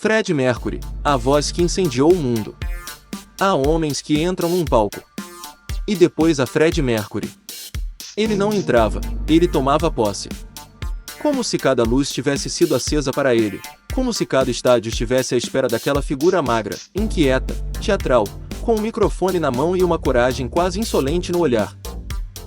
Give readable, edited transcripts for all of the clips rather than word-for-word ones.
Freddie Mercury, a voz que incendiou o mundo. Há homens que entram num palco. E depois a Freddie Mercury. Ele não entrava, ele tomava posse. Como se cada luz tivesse sido acesa para ele, como se cada estádio estivesse à espera daquela figura magra, inquieta, teatral, com um microfone na mão e uma coragem quase insolente no olhar.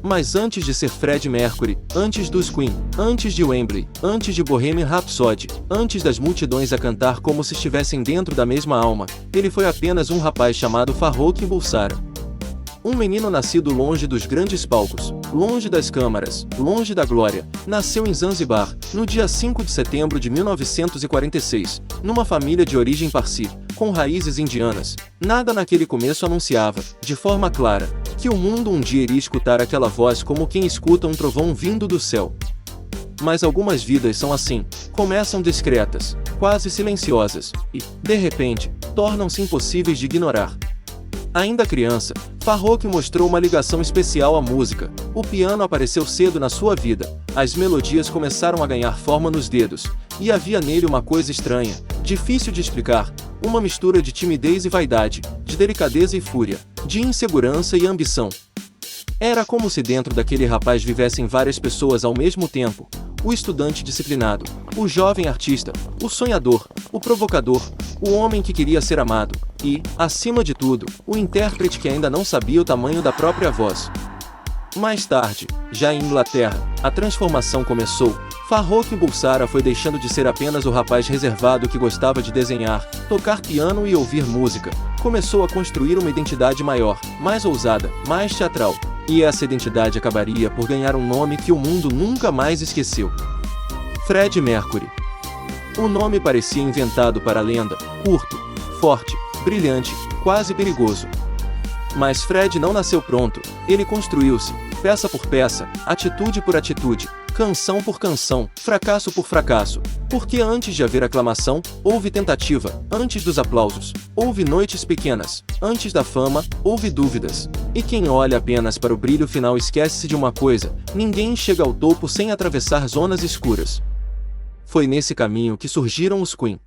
Mas antes de ser Freddie Mercury, antes dos Queen, antes de Wembley, antes de Bohemian Rhapsody, antes das multidões a cantar como se estivessem dentro da mesma alma, ele foi apenas um rapaz chamado Farrokh Bulsara. Um menino nascido longe dos grandes palcos, longe das câmaras, longe da glória, nasceu em Zanzibar, no dia 5 de setembro de 1946, numa família de origem parsi, com raízes indianas. Nada naquele começo anunciava, de forma clara, que o mundo um dia iria escutar aquela voz como quem escuta um trovão vindo do céu. Mas algumas vidas são assim, começam discretas, quase silenciosas, e, de repente, tornam-se impossíveis de ignorar. Ainda criança, Farrokh mostrou uma ligação especial à música. O piano apareceu cedo na sua vida, as melodias começaram a ganhar forma nos dedos, e havia nele uma coisa estranha, difícil de explicar, uma mistura de timidez e vaidade, de delicadeza e fúria, de insegurança e ambição. Era como se dentro daquele rapaz vivessem várias pessoas ao mesmo tempo: o estudante disciplinado, o jovem artista, o sonhador, o provocador, o homem que queria ser amado, e, acima de tudo, o intérprete que ainda não sabia o tamanho da própria voz. Mais tarde, já em Inglaterra, a transformação começou. Farrokh Bulsara foi deixando de ser apenas o rapaz reservado que gostava de desenhar, tocar piano e ouvir música. Começou a construir uma identidade maior, mais ousada, mais teatral. E essa identidade acabaria por ganhar um nome que o mundo nunca mais esqueceu: Freddie Mercury. O nome parecia inventado para a lenda, curto, forte, brilhante, quase perigoso. Mas Fred não nasceu pronto, ele construiu-se, peça por peça, atitude por atitude, canção por canção, fracasso por fracasso, porque antes de haver aclamação, houve tentativa, antes dos aplausos, houve noites pequenas, antes da fama, houve dúvidas. E quem olha apenas para o brilho final esquece-se de uma coisa: ninguém chega ao topo sem atravessar zonas escuras. Foi nesse caminho que surgiram os Queen.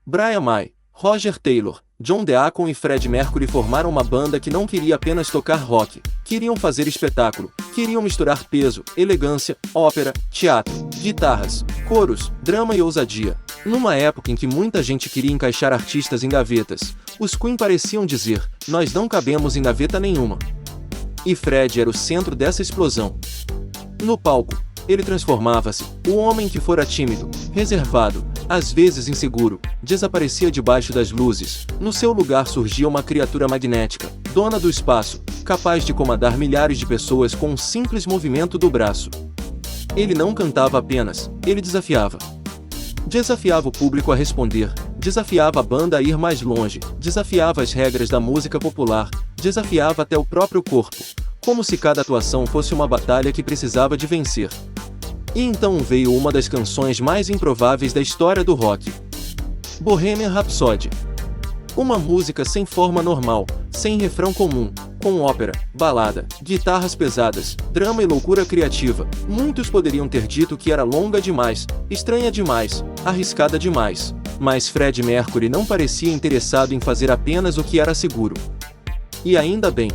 Brian May, Roger Taylor, John Deacon e Freddie Mercury formaram uma banda que não queria apenas tocar rock, queriam fazer espetáculo, queriam misturar peso, elegância, ópera, teatro, guitarras, coros, drama e ousadia. Numa época em que muita gente queria encaixar artistas em gavetas, os Queen pareciam dizer: nós não cabemos em gaveta nenhuma. E Freddie era o centro dessa explosão. No palco, ele transformava-se. O homem que fora tímido, reservado, às vezes inseguro, desaparecia debaixo das luzes. No seu lugar surgia uma criatura magnética, dona do espaço, capaz de comandar milhares de pessoas com um simples movimento do braço. Ele não cantava apenas, ele desafiava. Desafiava o público a responder, desafiava a banda a ir mais longe, desafiava as regras da música popular, desafiava até o próprio corpo, como se cada atuação fosse uma batalha que precisava de vencer. E então veio uma das canções mais improváveis da história do rock: Bohemian Rhapsody. Uma música sem forma normal, sem refrão comum, com ópera, balada, guitarras pesadas, drama e loucura criativa. Muitos poderiam ter dito que era longa demais, estranha demais, arriscada demais. Mas Freddie Mercury não parecia interessado em fazer apenas o que era seguro. E ainda bem.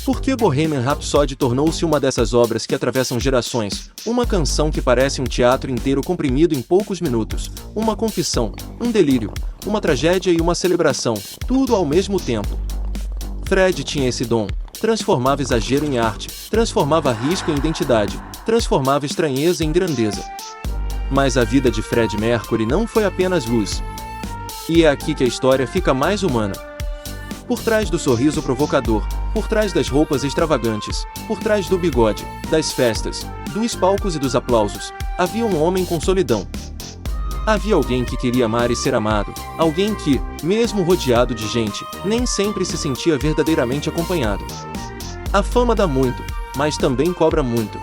Porque Bohemian Rhapsody tornou-se uma dessas obras que atravessam gerações, uma canção que parece um teatro inteiro comprimido em poucos minutos, uma confissão, um delírio, uma tragédia e uma celebração, tudo ao mesmo tempo. Fred tinha esse dom, transformava exagero em arte, transformava risco em identidade, transformava estranheza em grandeza. Mas a vida de Freddie Mercury não foi apenas luz. E é aqui que a história fica mais humana. Por trás do sorriso provocador, por trás das roupas extravagantes, por trás do bigode, das festas, dos palcos e dos aplausos, havia um homem com solidão. Havia alguém que queria amar e ser amado, alguém que, mesmo rodeado de gente, nem sempre se sentia verdadeiramente acompanhado. A fama dá muito, mas também cobra muito.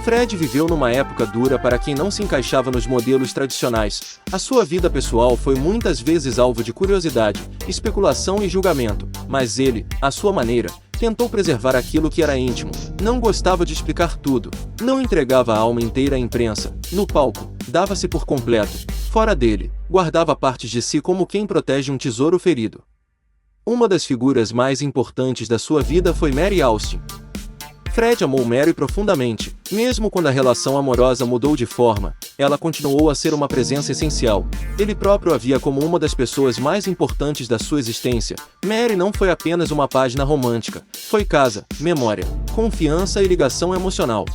Fred viveu numa época dura para quem não se encaixava nos modelos tradicionais. A sua vida pessoal foi muitas vezes alvo de curiosidade, especulação e julgamento, mas ele, à sua maneira, tentou preservar aquilo que era íntimo. Não gostava de explicar tudo, não entregava a alma inteira à imprensa. No palco, dava-se por completo. Fora dele, guardava partes de si como quem protege um tesouro ferido. Uma das figuras mais importantes da sua vida foi Mary Austin. Fred amou Mary profundamente, mesmo quando a relação amorosa mudou de forma, ela continuou a ser uma presença essencial. Ele próprio a via como uma das pessoas mais importantes da sua existência. Mary não foi apenas uma página romântica, foi casa, memória, confiança e ligação emocional.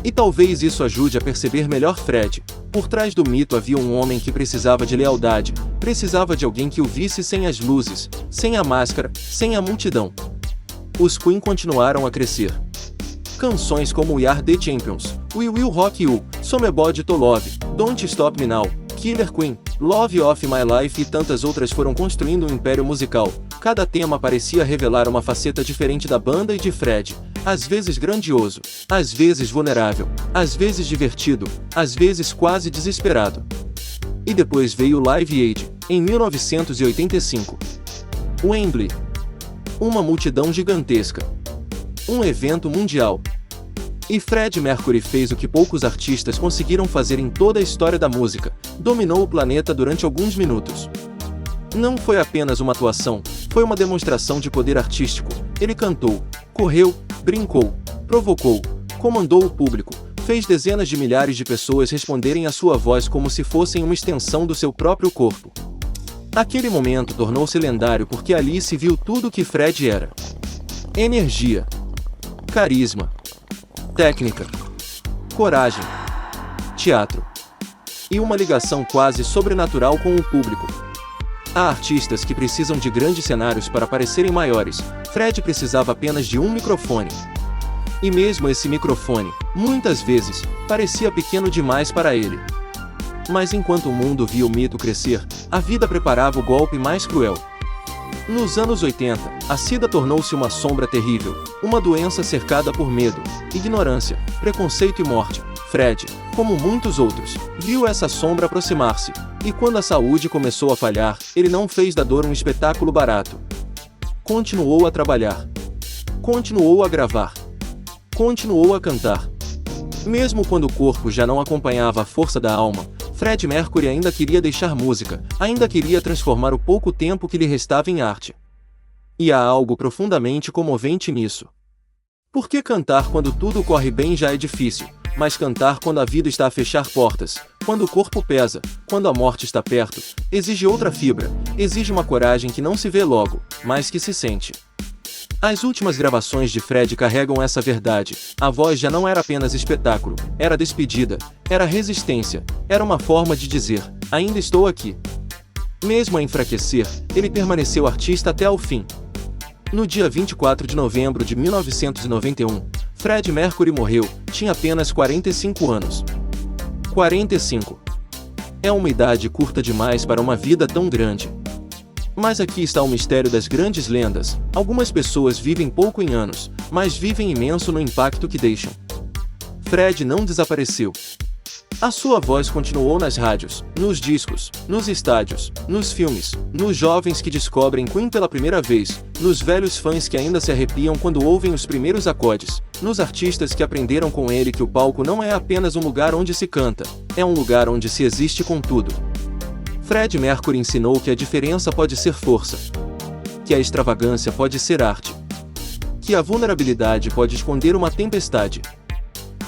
E talvez isso ajude a perceber melhor Fred. Por trás do mito havia um homem que precisava de lealdade, precisava de alguém que o visse sem as luzes, sem a máscara, sem a multidão. Os Queen continuaram a crescer. Canções como We Are The Champions, We Will Rock You, Somebody to Love, Don't Stop Me Now, Killer Queen, Love of My Life e tantas outras foram construindo um império musical. Cada tema parecia revelar uma faceta diferente da banda e de Fred, às vezes grandioso, às vezes vulnerável, às vezes divertido, às vezes quase desesperado. E depois veio Live Aid, em 1985. Wembley. Uma multidão gigantesca. Um evento mundial. E Fred Mercury fez o que poucos artistas conseguiram fazer em toda a história da música, dominou o planeta durante alguns minutos. Não foi apenas uma atuação, foi uma demonstração de poder artístico. Ele cantou, correu, brincou, provocou, comandou o público, fez dezenas de milhares de pessoas responderem à sua voz como se fossem uma extensão do seu próprio corpo. Aquele momento tornou-se lendário porque ali se viu tudo o que Fred era. Energia, carisma, técnica, coragem, teatro e uma ligação quase sobrenatural com o público. Há artistas que precisam de grandes cenários para parecerem maiores. Fred precisava apenas de um microfone. E mesmo esse microfone, muitas vezes, parecia pequeno demais para ele. Mas enquanto o mundo via o mito crescer, a vida preparava o golpe mais cruel. Nos anos 80, a SIDA tornou-se uma sombra terrível, uma doença cercada por medo, ignorância, preconceito e morte. Fred, como muitos outros, viu essa sombra aproximar-se, e quando a saúde começou a falhar, ele não fez da dor um espetáculo barato. Continuou a trabalhar. Continuou a gravar. Continuou a cantar. Mesmo quando o corpo já não acompanhava a força da alma, Fred Mercury ainda queria deixar música, ainda queria transformar o pouco tempo que lhe restava em arte. E há algo profundamente comovente nisso. Por que cantar quando tudo corre bem já é difícil, mas cantar quando a vida está a fechar portas, quando o corpo pesa, quando a morte está perto, exige outra fibra, exige uma coragem que não se vê logo, mas que se sente. As últimas gravações de Fred carregam essa verdade. A voz já não era apenas espetáculo, era despedida, era resistência, era uma forma de dizer, ainda estou aqui. Mesmo a enfraquecer, ele permaneceu artista até ao fim. No dia 24 de novembro de 1991, Fred Mercury morreu, tinha apenas 45 anos. 45. É uma idade curta demais para uma vida tão grande. Mas aqui está o mistério das grandes lendas. Algumas pessoas vivem pouco em anos, mas vivem imenso no impacto que deixam. Fred não desapareceu. A sua voz continuou nas rádios, nos discos, nos estádios, nos filmes, nos jovens que descobrem Queen pela primeira vez, nos velhos fãs que ainda se arrepiam quando ouvem os primeiros acordes, nos artistas que aprenderam com ele que o palco não é apenas um lugar onde se canta, é um lugar onde se existe com tudo. Fred Mercury ensinou que a diferença pode ser força, que a extravagância pode ser arte, que a vulnerabilidade pode esconder uma tempestade,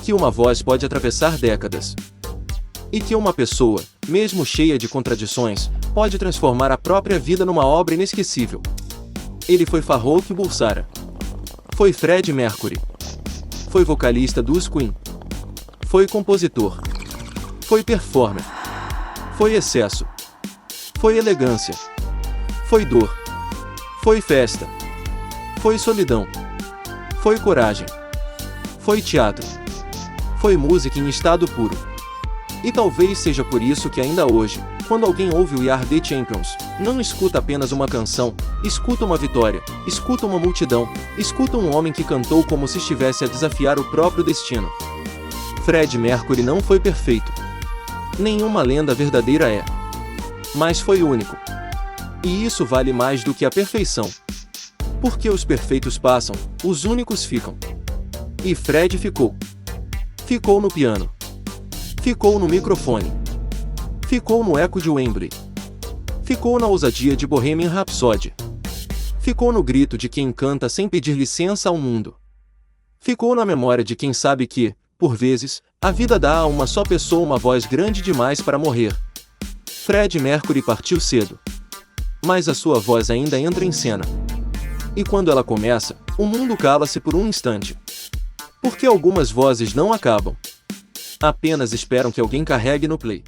que uma voz pode atravessar décadas, e que uma pessoa, mesmo cheia de contradições, pode transformar a própria vida numa obra inesquecível. Ele foi Farouk Bulsara. Foi Fred Mercury. Foi vocalista dos Queen. Foi compositor. Foi performer. Foi excesso. Foi elegância. Foi dor. Foi festa. Foi solidão. Foi coragem. Foi teatro. Foi música em estado puro. E talvez seja por isso que ainda hoje, quando alguém ouve We Are The Champions, não escuta apenas uma canção, escuta uma vitória, escuta uma multidão, escuta um homem que cantou como se estivesse a desafiar o próprio destino. Fred Mercury não foi perfeito. Nenhuma lenda verdadeira é. Mas foi único. E isso vale mais do que a perfeição. Porque os perfeitos passam, os únicos ficam. E Fred ficou. Ficou no piano. Ficou no microfone. Ficou no eco de Wembley. Ficou na ousadia de Bohemian Rhapsody. Ficou no grito de quem canta sem pedir licença ao mundo. Ficou na memória de quem sabe que, por vezes, a vida dá a uma só pessoa uma voz grande demais para morrer. Freddie Mercury partiu cedo. Mas a sua voz ainda entra em cena. E quando ela começa, o mundo cala-se por um instante. Porque algumas vozes não acabam. Apenas esperam que alguém carregue no play.